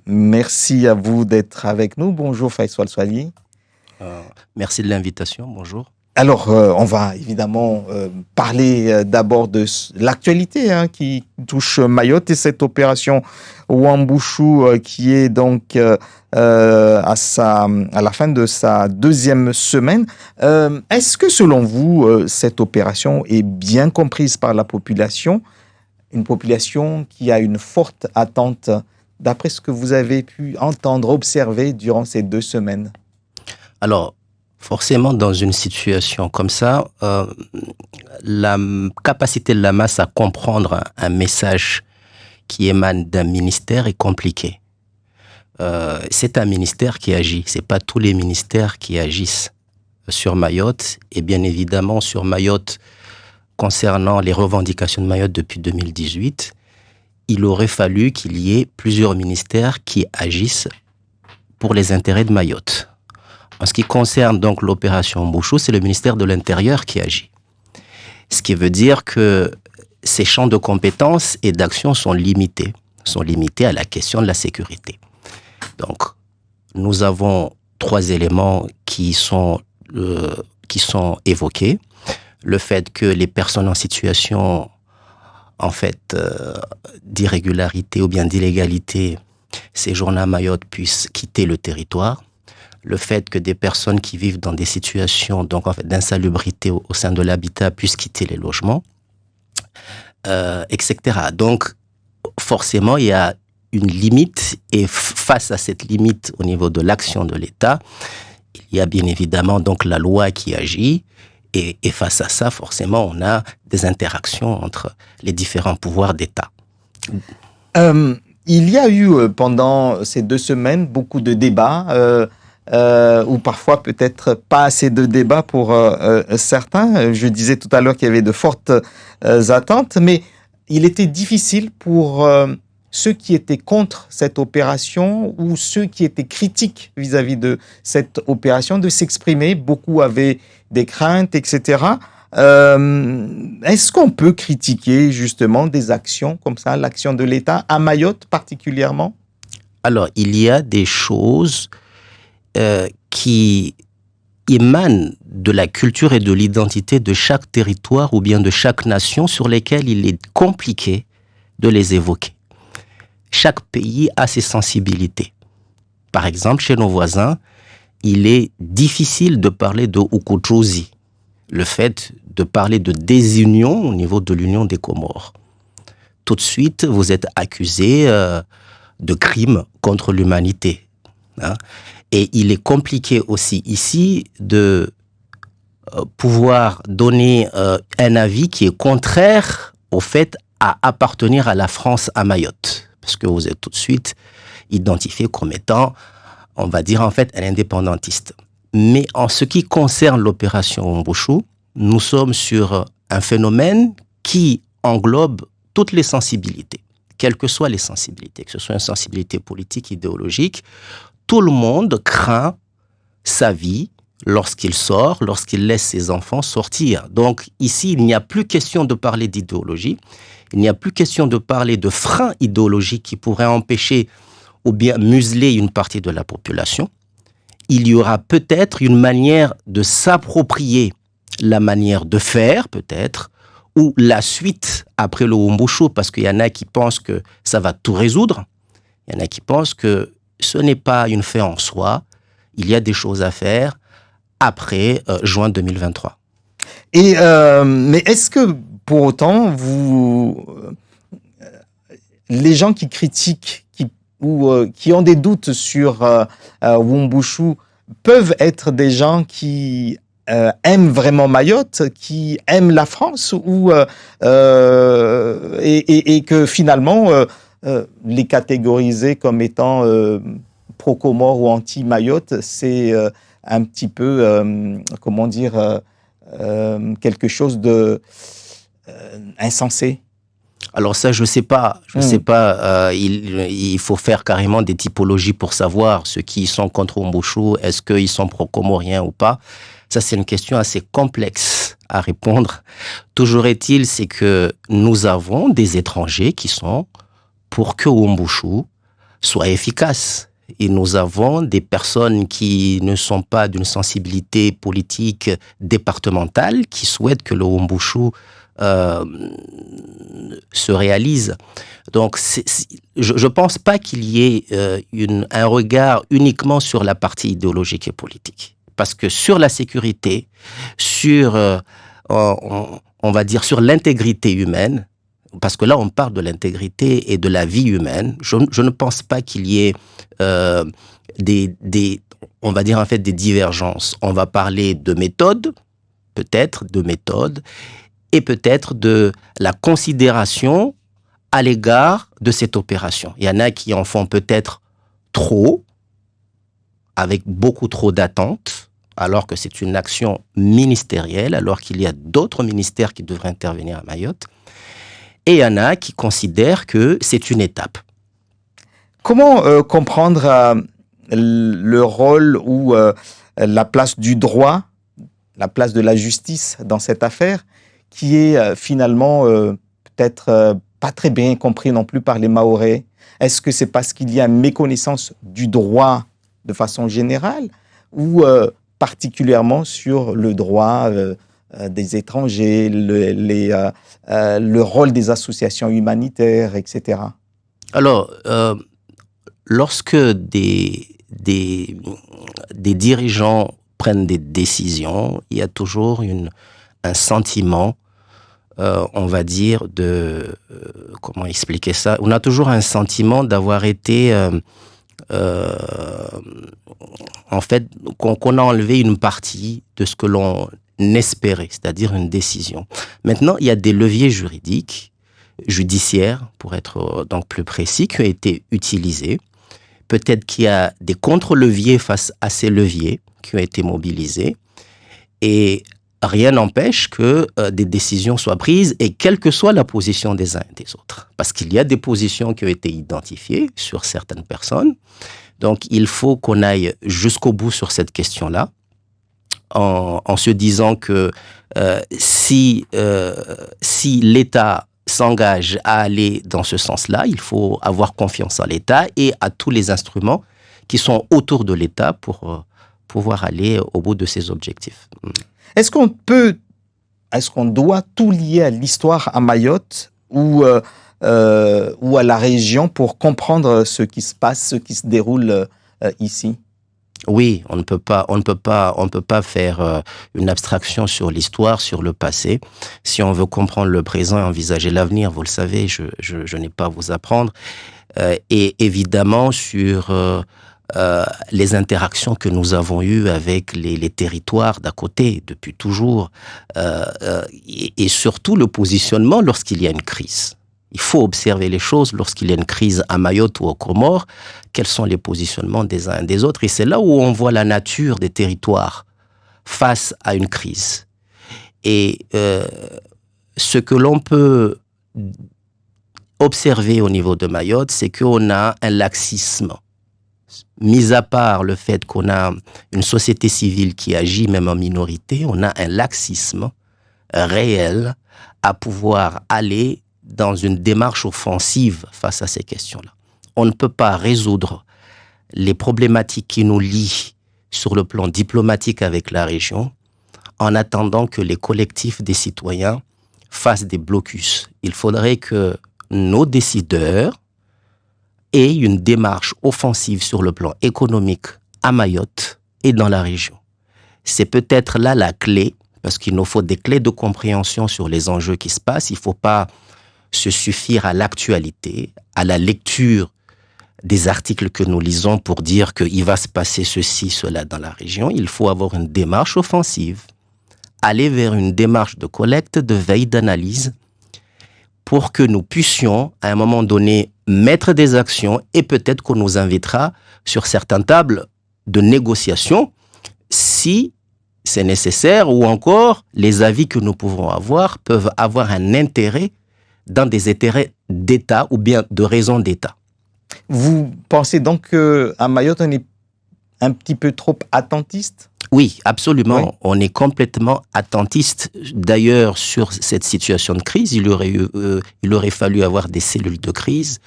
Merci à vous d'être avec nous. Bonjour Faisal Soali. Merci de l'invitation. Bonjour. Alors, on va évidemment parler d'abord de l'actualité qui touche Mayotte et cette opération Wuambushu qui est donc à la fin de sa deuxième semaine. Est-ce que selon vous, cette opération est bien comprise par la population, une population qui a une forte attente, d'après ce que vous avez pu entendre, observer durant ces 2 semaines? Alors, forcément, dans une situation comme ça, la capacité de la masse à comprendre un message qui émane d'un ministère est compliquée. C'est un ministère qui agit, c'est pas tous les ministères qui agissent sur Mayotte. Et bien évidemment, sur Mayotte, concernant les revendications de Mayotte depuis 2018, il aurait fallu qu'il y ait plusieurs ministères qui agissent pour les intérêts de Mayotte. En ce qui concerne donc l'opération Wuambushu, c'est le ministère de l'Intérieur qui agit. Ce qui veut dire que ces champs de compétences et d'action sont limités à la question de la sécurité. Donc, nous avons 3 éléments qui sont évoqués. Le fait que les personnes en situation, d'irrégularité ou bien d'illégalité séjournant à Mayotte puissent quitter le territoire. Le fait que des personnes qui vivent dans des situations d'insalubrité au sein de l'habitat puissent quitter les logements, etc. Donc, forcément, il y a une limite, et face à cette limite au niveau de l'action de l'État, il y a bien évidemment donc la loi qui agit, et face à ça, forcément, on a des interactions entre les différents pouvoirs d'État. Il y a eu pendant ces 2 semaines beaucoup de débats, ou parfois peut-être pas assez de débats pour certains. Je disais tout à l'heure qu'il y avait de fortes attentes, mais il était difficile pour ceux qui étaient contre cette opération ou ceux qui étaient critiques vis-à-vis de cette opération de s'exprimer. Beaucoup avaient des craintes, etc. Est-ce qu'on peut critiquer justement des actions comme ça, l'action de l'État à Mayotte particulièrement? Alors, il y a des choses qui émanent de la culture et de l'identité de chaque territoire ou bien de chaque nation sur lesquelles il est compliqué de les évoquer. Chaque pays a ses sensibilités. Par exemple, chez nos voisins, il est difficile de parler de Ukutrozi, le fait de parler de désunion au niveau de l'Union des Comores. Tout de suite, vous êtes accusé de crimes contre l'humanité. Et il est compliqué aussi ici de pouvoir donner un avis qui est contraire au fait à appartenir à la France à Mayotte. Parce que vous êtes tout de suite identifié comme étant, on va dire un indépendantiste. Mais en ce qui concerne l'opération Wuambushu, nous sommes sur un phénomène qui englobe toutes les sensibilités, quelles que soient les sensibilités, que ce soit une sensibilité politique, idéologique. Tout le monde craint sa vie lorsqu'il sort, lorsqu'il laisse ses enfants sortir. Donc ici, il n'y a plus question de parler d'idéologie, il n'y a plus question de parler de freins idéologiques qui pourraient empêcher ou bien museler une partie de la population. Il y aura peut-être une manière de s'approprier la manière de faire, peut-être, ou la suite après le Wuambushu, parce qu'il y en a qui pensent que ça va tout résoudre, il y en a qui pensent que ce n'est pas une fin en soi, il y a des choses à faire après juin 2023. Mais est-ce que pour autant, les gens qui critiquent ou qui ont des doutes sur Wuambushu peuvent être des gens qui aiment vraiment Mayotte, qui aiment la France, et que finalement, les catégoriser comme étant pro-Comore ou anti-Mayotte, c'est un petit peu, quelque chose de insensé. Alors ça, je sais pas. Il faut faire carrément des typologies pour savoir ceux qui sont contre Wuambushu, est-ce qu'ils sont pro-comoriens ou pas. Ça, c'est une question assez complexe à répondre. Toujours est-il, c'est que nous avons des étrangers qui sont pour que Wuambushu soit efficace. Et nous avons des personnes qui ne sont pas d'une sensibilité politique départementale, qui souhaitent que le Wumbushu se réalise. Donc, je ne pense pas qu'il y ait un regard uniquement sur la partie idéologique et politique. Parce que sur la sécurité, sur, on va dire, sur l'intégrité humaine, parce que là, on parle de l'intégrité et de la vie humaine, je ne pense pas qu'il y ait on va dire en fait des divergences. On va parler de méthode, peut-être de méthode, et peut-être de la considération à l'égard de cette opération. Il y en a qui en font peut-être trop, avec beaucoup trop d'attentes, alors que c'est une action ministérielle, alors qu'il y a d'autres ministères qui devraient intervenir à Mayotte. Et il y en a qui considèrent que c'est une étape. Comment comprendre le rôle ou la place du droit, la place de la justice dans cette affaire, qui est finalement peut-être pas très bien compris non plus par les Mahorais? Est-ce que c'est parce qu'il y a une méconnaissance du droit de façon générale ou particulièrement sur le droit des étrangers, le rôle des associations humanitaires, etc.? Alors, lorsque des dirigeants prennent des décisions, il y a toujours un sentiment, on va dire, comment expliquer ça? On a toujours un sentiment d'avoir été, en fait, qu'on a enlevé une partie de ce que l'on espérait, c'est-à-dire une décision. Maintenant, il y a des leviers judiciaires, pour être donc plus précis, qui ont été utilisés. Peut-être qu'il y a des contre-leviers face à ces leviers qui ont été mobilisés. Et rien n'empêche que des décisions soient prises, et quelle que soit la position des uns et des autres. Parce qu'il y a des positions qui ont été identifiées sur certaines personnes. Donc, il faut qu'on aille jusqu'au bout sur cette question-là, en se disant que si l'État s'engage à aller dans ce sens-là, il faut avoir confiance en l'État et à tous les instruments qui sont autour de l'État pour pouvoir aller au bout de ses objectifs. Est-ce qu'on doit tout lier à l'histoire à Mayotte ou à la région pour comprendre ce qui se passe, ce qui se déroule ici? Oui, on ne peut pas faire une abstraction sur l'histoire, sur le passé. Si on veut comprendre le présent et envisager l'avenir, vous le savez, je n'ai pas à vous apprendre. Et évidemment sur les interactions que nous avons eues avec les territoires d'à côté depuis toujours, et surtout le positionnement lorsqu'il y a une crise. Il faut observer les choses lorsqu'il y a une crise à Mayotte ou aux Comores, quels sont les positionnements des uns et des autres. Et c'est là où on voit la nature des territoires face à une crise. Et ce que l'on peut observer au niveau de Mayotte, c'est qu'on a un laxisme. Mis à part le fait qu'on a une société civile qui agit même en minorité, on a un laxisme réel à pouvoir aller dans une démarche offensive face à ces questions-là. On ne peut pas résoudre les problématiques qui nous lient sur le plan diplomatique avec la région en attendant que les collectifs des citoyens fassent des blocus. Il faudrait que nos décideurs aient une démarche offensive sur le plan économique à Mayotte et dans la région. C'est peut-être là la clé, parce qu'il nous faut des clés de compréhension sur les enjeux qui se passent. Il ne faut pas se suffire à l'actualité, à la lecture des articles que nous lisons pour dire qu'il va se passer ceci, cela dans la région. Il faut avoir une démarche offensive, aller vers une démarche de collecte, de veille, d'analyse, pour que nous puissions, à un moment donné, mettre des actions, et peut-être qu'on nous invitera sur certaines tables de négociation, si c'est nécessaire, ou encore les avis que nous pouvons avoir peuvent avoir un intérêt dans des intérêts d'État ou bien de raison d'État. Vous pensez donc qu'à Mayotte, on est un petit peu trop attentiste? Oui, absolument. Oui. On est complètement attentiste. D'ailleurs, sur cette situation de crise, il aurait fallu avoir des cellules de crise,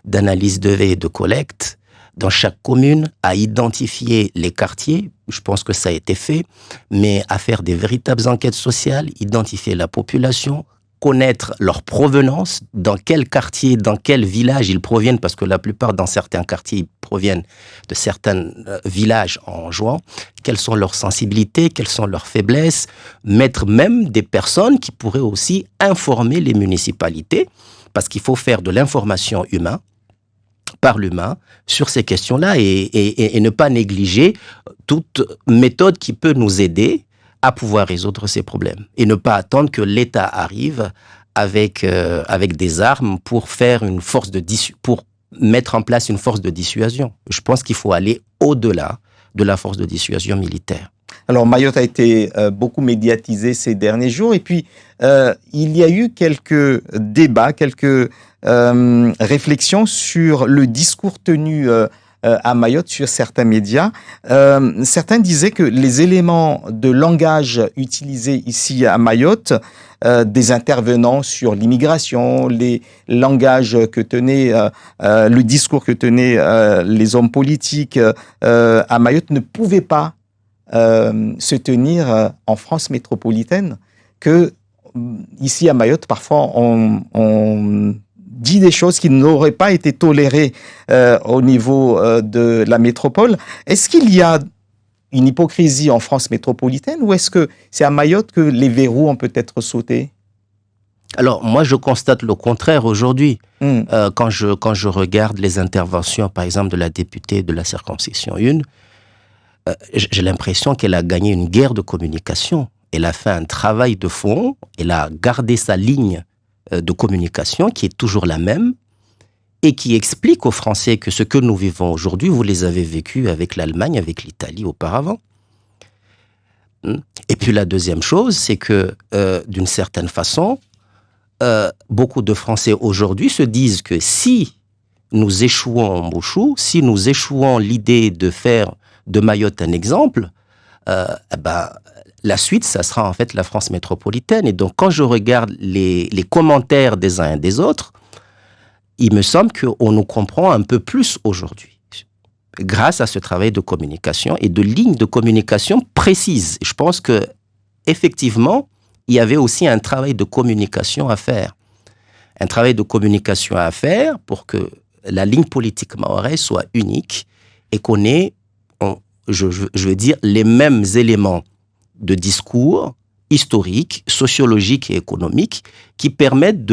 d'analyse de veille et de collecte dans chaque commune, à identifier les quartiers, je pense que ça a été fait, mais à faire des véritables enquêtes sociales, identifier la population, connaître leur provenance, dans quel quartier, dans quel village ils proviennent, parce que la plupart, dans certains quartiers, ils proviennent de certains villages en jouant, quelles sont leurs sensibilités, quelles sont leurs faiblesses, mettre même des personnes qui pourraient aussi informer les municipalités, parce qu'il faut faire de l'information humaine, par l'humain sur ces questions-là et ne pas négliger toute méthode qui peut nous aider à pouvoir résoudre ces problèmes et ne pas attendre que l'État arrive avec des armes pour faire pour mettre en place une force de dissuasion. Je pense qu'il faut aller au-delà de la force de dissuasion militaire. Alors, Mayotte a été beaucoup médiatisée ces derniers jours et puis il y a eu quelques débats, quelques réflexions sur le discours tenu à Mayotte sur certains médias. Certains disaient que les éléments de langage utilisés ici à Mayotte, des intervenants sur l'immigration, les langages que tenaient, le discours que tenaient les hommes politiques à Mayotte ne pouvaient pas se tenir en France métropolitaine, que ici à Mayotte, parfois, on dit des choses qui n'auraient pas été tolérées au niveau de la métropole. Est-ce qu'il y a une hypocrisie en France métropolitaine ou est-ce que c'est à Mayotte que les verrous ont peut-être sauté? Alors, moi, je constate le contraire aujourd'hui. Quand je regarde les interventions, par exemple, de la députée de la circonscription 1, j'ai l'impression qu'elle a gagné une guerre de communication. Elle a fait un travail de fond, elle a gardé sa ligne de communication qui est toujours la même et qui explique aux Français que ce que nous vivons aujourd'hui, vous les avez vécus avec l'Allemagne, avec l'Italie auparavant. Et puis la deuxième chose, c'est que d'une certaine façon, beaucoup de Français aujourd'hui se disent que si nous échouons en Bouchou, si nous échouons l'idée de faire de Mayotte un exemple, la suite, ça sera en fait la France métropolitaine. Et donc, quand je regarde les commentaires des uns et des autres, il me semble qu'on nous comprend un peu plus aujourd'hui, grâce à ce travail de communication et de lignes de communication précises. Je pense que effectivement, il y avait aussi un travail de communication à faire. Un travail de communication à faire pour que la ligne politique mahoraise soit unique et qu'on ait, je veux dire, les mêmes éléments de discours historiques, sociologiques et économiques qui permettent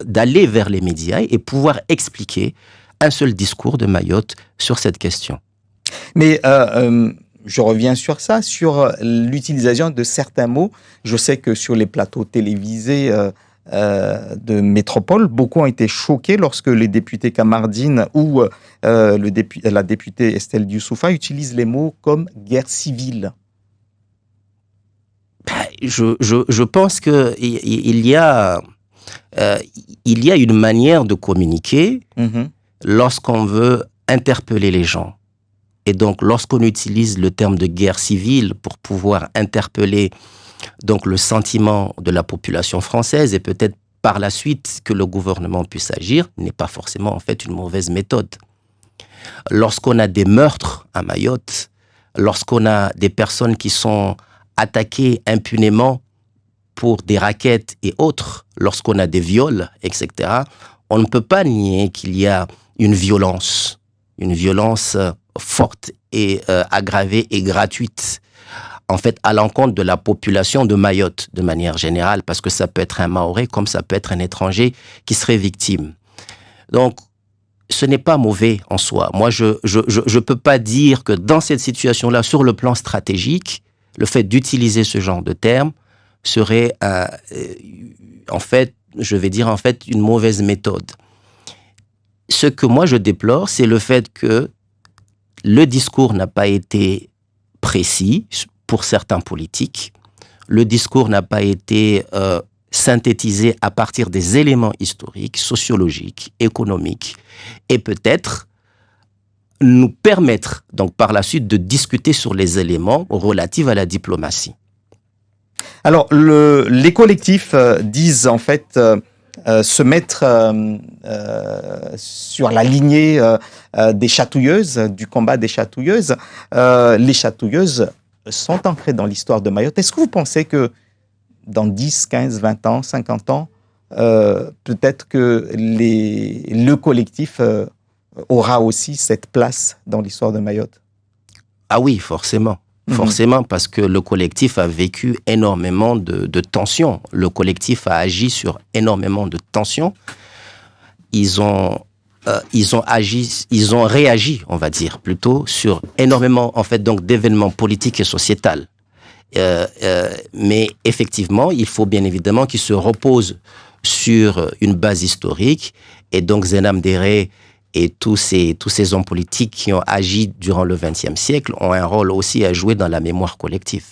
d'aller vers les médias et pouvoir expliquer un seul discours de Mayotte sur cette question. Mais je reviens sur ça, sur l'utilisation de certains mots. Je sais que sur les plateaux télévisés de métropole, beaucoup ont été choqués lorsque les députés Kamardine ou la députée Estelle Dioussoupha utilisent les mots comme guerre civile. Je pense qu'il y a une manière de communiquer lorsqu'on veut interpeller les gens. Et donc, lorsqu'on utilise le terme de guerre civile pour pouvoir interpeller donc, le sentiment de la population française et peut-être par la suite que le gouvernement puisse agir, n'est pas forcément en fait une mauvaise méthode. Lorsqu'on a des meurtres à Mayotte, lorsqu'on a des personnes qui sont attaquées impunément pour des rackets et autres, lorsqu'on a des viols, etc., on ne peut pas nier qu'il y a une violence forte et aggravée et gratuite, en fait, à l'encontre de la population de Mayotte, de manière générale, parce que ça peut être un Mahorais comme ça peut être un étranger qui serait victime. Donc, ce n'est pas mauvais en soi. Moi, je peux pas dire que dans cette situation-là, sur le plan stratégique, le fait d'utiliser ce genre de termes serait, en fait, je vais dire, en fait, une mauvaise méthode. Ce que moi, je déplore, c'est le fait que le discours n'a pas été précis pour certains politiques. Le discours n'a pas été synthétisé à partir des éléments historiques, sociologiques, économiques, et peut-être nous permettre, donc par la suite, de discuter sur les éléments relatifs à la diplomatie. Alors, les collectifs disent en fait se mettre sur la lignée des chatouilleuses, du combat des chatouilleuses. Les chatouilleuses sont ancrées dans l'histoire de Mayotte. Est-ce que vous pensez que dans 10, 15, 20 ans, 50 ans, peut-être que le collectif aura aussi cette place dans l'histoire de Mayotte? Ah oui, forcément. Forcément, parce que le collectif a vécu énormément de tensions. Le collectif a agi sur énormément de tensions. Ils ont réagi, on va dire, plutôt sur énormément, en fait, donc d'événements politiques et sociétals. Mais effectivement, il faut bien évidemment qu'ils se reposent sur une base historique. Et donc, Zenam Déré et tous ces hommes politiques qui ont agi durant le XXe siècle ont un rôle aussi à jouer dans la mémoire collective.